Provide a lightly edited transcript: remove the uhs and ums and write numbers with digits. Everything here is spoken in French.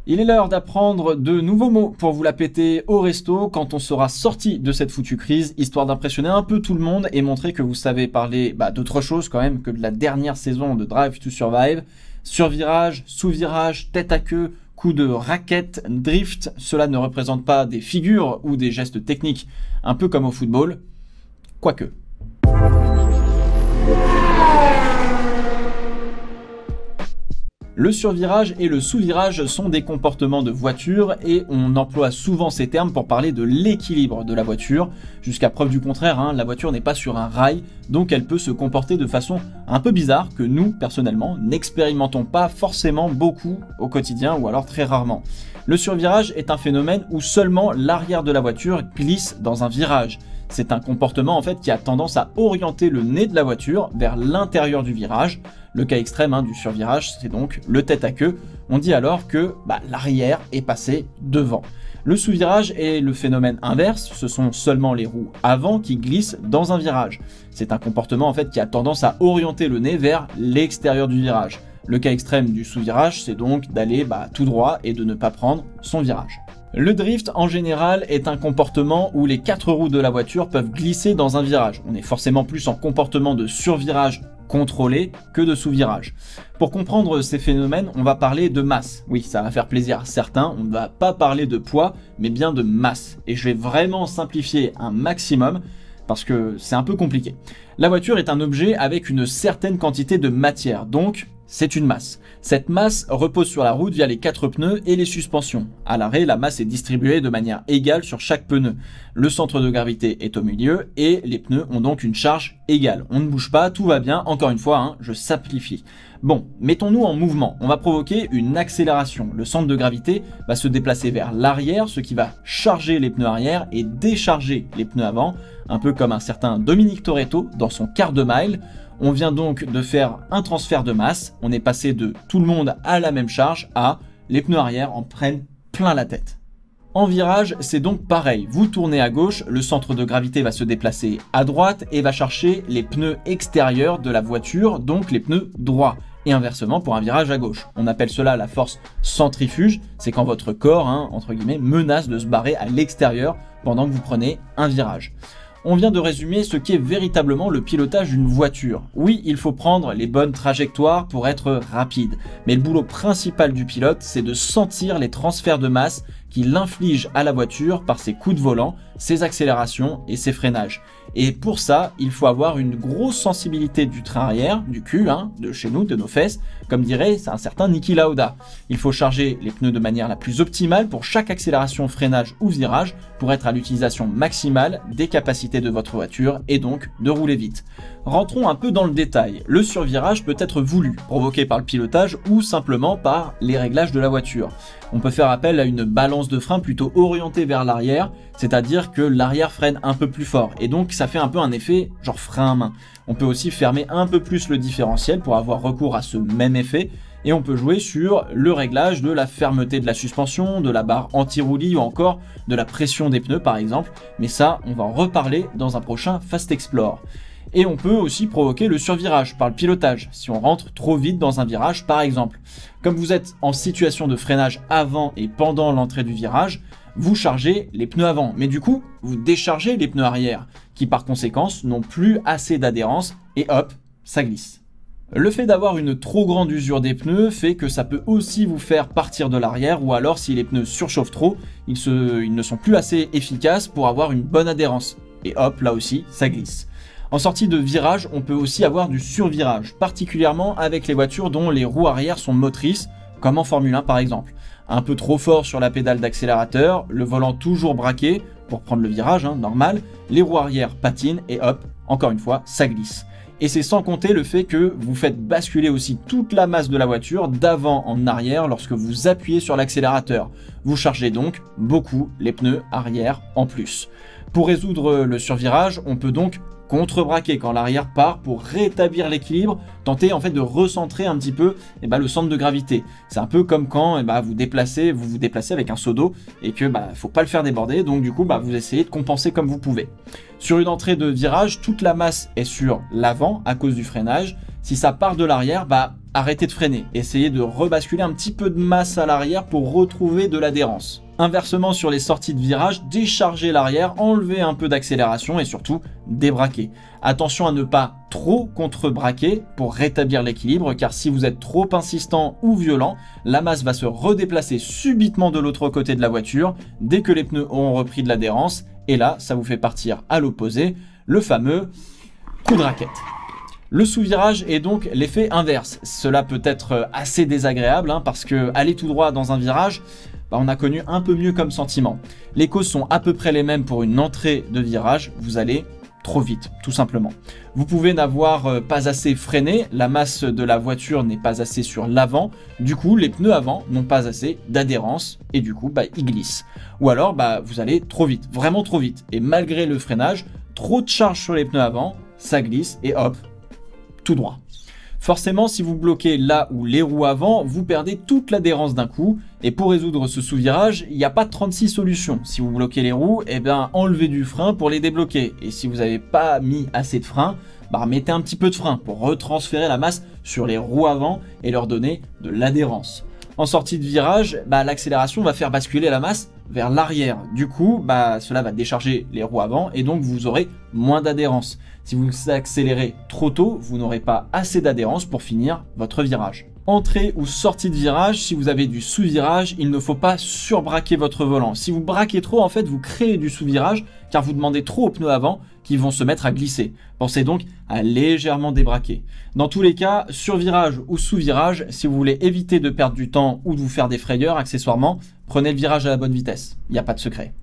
Il est l'heure d'apprendre de nouveaux mots pour vous la péter au resto quand on sera sorti de cette foutue crise, histoire d'impressionner un peu tout le monde et montrer que vous savez parler d'autre chose quand même que de la dernière saison de Drive to Survive. Survirage, sous-virage, tête à queue, coup de raquette, drift, cela ne représente pas des figures ou des gestes techniques, un peu comme au football, quoique. Le survirage et le sous-virage sont des comportements de voiture et on emploie souvent ces termes pour parler de l'équilibre de la voiture. Jusqu'à preuve du contraire, la voiture n'est pas sur un rail, donc elle peut se comporter de façon un peu bizarre que nous, personnellement, n'expérimentons pas forcément beaucoup au quotidien ou alors très rarement. Le survirage est un phénomène où seulement l'arrière de la voiture glisse dans un virage. C'est un comportement en fait qui a tendance à orienter le nez de la voiture vers l'intérieur du virage. Le cas extrême du survirage, c'est donc le tête à queue. On dit alors que l'arrière est passé devant. Le sous-virage est le phénomène inverse, ce sont seulement les roues avant qui glissent dans un virage. C'est un comportement en fait qui a tendance à orienter le nez vers l'extérieur du virage. Le cas extrême du sous-virage, c'est donc d'aller tout droit et de ne pas prendre son virage. Le drift en général est un comportement où les 4 roues de la voiture peuvent glisser dans un virage. On est forcément plus en comportement de survirage contrôlé que de sous-virage. Pour comprendre ces phénomènes, on va parler de masse. Oui, ça va faire plaisir à certains, on ne va pas parler de poids, mais bien de masse. Et je vais vraiment simplifier un maximum parce que c'est un peu compliqué. La voiture est un objet avec une certaine quantité de matière, donc c'est une masse. Cette masse repose sur la route via les 4 pneus et les suspensions. À l'arrêt, la masse est distribuée de manière égale sur chaque pneu. Le centre de gravité est au milieu et les pneus ont donc une charge égale. On ne bouge pas, tout va bien. Encore une fois, je simplifie. Bon, mettons-nous en mouvement. On va provoquer une accélération. Le centre de gravité va se déplacer vers l'arrière, ce qui va charger les pneus arrière et décharger les pneus avant, un peu comme un certain Dominique Toretto dans son quart de mile. On vient donc de faire un transfert de masse, on est passé de tout le monde à la même charge à les pneus arrière en prennent plein la tête. En virage, c'est donc pareil, vous tournez à gauche, le centre de gravité va se déplacer à droite et va chercher les pneus extérieurs de la voiture, donc les pneus droits. Et inversement pour un virage à gauche. On appelle cela la force centrifuge, c'est quand votre corps, entre guillemets, menace de se barrer à l'extérieur pendant que vous prenez un virage. On vient de résumer ce qu'est véritablement le pilotage d'une voiture. Oui, il faut prendre les bonnes trajectoires pour être rapide, mais le boulot principal du pilote, c'est de sentir les transferts de masse qu'il inflige à la voiture par ses coups de volant, ses accélérations et ses freinages. Et pour ça, il faut avoir une grosse sensibilité du train arrière, du cul, de chez nous, de nos fesses, comme dirait un certain Niki Lauda. Il faut charger les pneus de manière la plus optimale pour chaque accélération, freinage ou virage pour être à l'utilisation maximale des capacités de votre voiture et donc de rouler vite. Rentrons un peu dans le détail. Le survirage peut être voulu, provoqué par le pilotage ou simplement par les réglages de la voiture. On peut faire appel à une balance de frein plutôt orientée vers l'arrière, c'est-à-dire que l'arrière freine un peu plus fort et donc ça fait un peu un effet genre frein à main. On peut aussi fermer un peu plus le différentiel pour avoir recours à ce même effet et on peut jouer sur le réglage de la fermeté de la suspension, de la barre anti-roulis ou encore de la pression des pneus par exemple, mais ça on va en reparler dans un prochain Fast Explore. Et on peut aussi provoquer le survirage par le pilotage, si on rentre trop vite dans un virage par exemple. Comme vous êtes en situation de freinage avant et pendant l'entrée du virage, vous chargez les pneus avant, mais du coup, vous déchargez les pneus arrière, qui par conséquence n'ont plus assez d'adhérence, et hop, ça glisse. Le fait d'avoir une trop grande usure des pneus fait que ça peut aussi vous faire partir de l'arrière, ou alors si les pneus surchauffent trop, ils ne sont plus assez efficaces pour avoir une bonne adhérence, et hop, là aussi, ça glisse. En sortie de virage, on peut aussi avoir du survirage, particulièrement avec les voitures dont les roues arrière sont motrices, comme en Formule 1 par exemple. Un peu trop fort sur la pédale d'accélérateur, le volant toujours braqué pour prendre le virage, normal, les roues arrière patinent et hop, encore une fois, ça glisse. Et c'est sans compter le fait que vous faites basculer aussi toute la masse de la voiture d'avant en arrière lorsque vous appuyez sur l'accélérateur. Vous chargez donc beaucoup les pneus arrière en plus. Pour résoudre le survirage, on peut donc contre-braquer quand l'arrière part pour rétablir l'équilibre, tenter en fait de recentrer un petit peu le centre de gravité. C'est un peu comme quand vous vous déplacez avec un seau d'eau et que faut pas le faire déborder, donc du coup vous essayez de compenser comme vous pouvez. Sur une entrée de virage, toute la masse est sur l'avant à cause du freinage. Si ça part de l'arrière, arrêtez de freiner. Essayez de rebasculer un petit peu de masse à l'arrière pour retrouver de l'adhérence. Inversement, sur les sorties de virage, déchargez l'arrière, enlevez un peu d'accélération et surtout débraquez. Attention à ne pas trop contre-braquer pour rétablir l'équilibre, car si vous êtes trop insistant ou violent, la masse va se redéplacer subitement de l'autre côté de la voiture dès que les pneus auront repris de l'adhérence, et là, ça vous fait partir à l'opposé, le fameux coup de raquette. Le sous-virage est donc l'effet inverse. Cela peut être assez désagréable parce que aller tout droit dans un virage, on a connu un peu mieux comme sentiment. Les causes sont à peu près les mêmes pour une entrée de virage, vous allez trop vite, tout simplement. Vous pouvez n'avoir pas assez freiné, la masse de la voiture n'est pas assez sur l'avant, du coup les pneus avant n'ont pas assez d'adhérence et du coup ils glissent. Ou alors vous allez trop vite, vraiment trop vite, et malgré le freinage, trop de charge sur les pneus avant, ça glisse et hop, tout droit. Forcément, si vous bloquez là où les roues avant, vous perdez toute l'adhérence d'un coup. Et pour résoudre ce sous-virage, il n'y a pas de 36 solutions. Si vous bloquez les roues, enlevez du frein pour les débloquer. Et si vous n'avez pas mis assez de frein, mettez un petit peu de frein pour retransférer la masse sur les roues avant et leur donner de l'adhérence. En sortie de virage, l'accélération va faire basculer la masse vers l'arrière. Du coup, cela va décharger les roues avant et donc vous aurez moins d'adhérence. Si vous accélérez trop tôt, vous n'aurez pas assez d'adhérence pour finir votre virage. Entrée ou sortie de virage, si vous avez du sous-virage, il ne faut pas surbraquer votre volant. Si vous braquez trop, en fait, vous créez du sous-virage car vous demandez trop aux pneus avant qui vont se mettre à glisser. Pensez donc à légèrement débraquer. Dans tous les cas, sur virage ou sous virage, si vous voulez éviter de perdre du temps ou de vous faire des frayeurs accessoirement, prenez le virage à la bonne vitesse. Il n'y a pas de secret.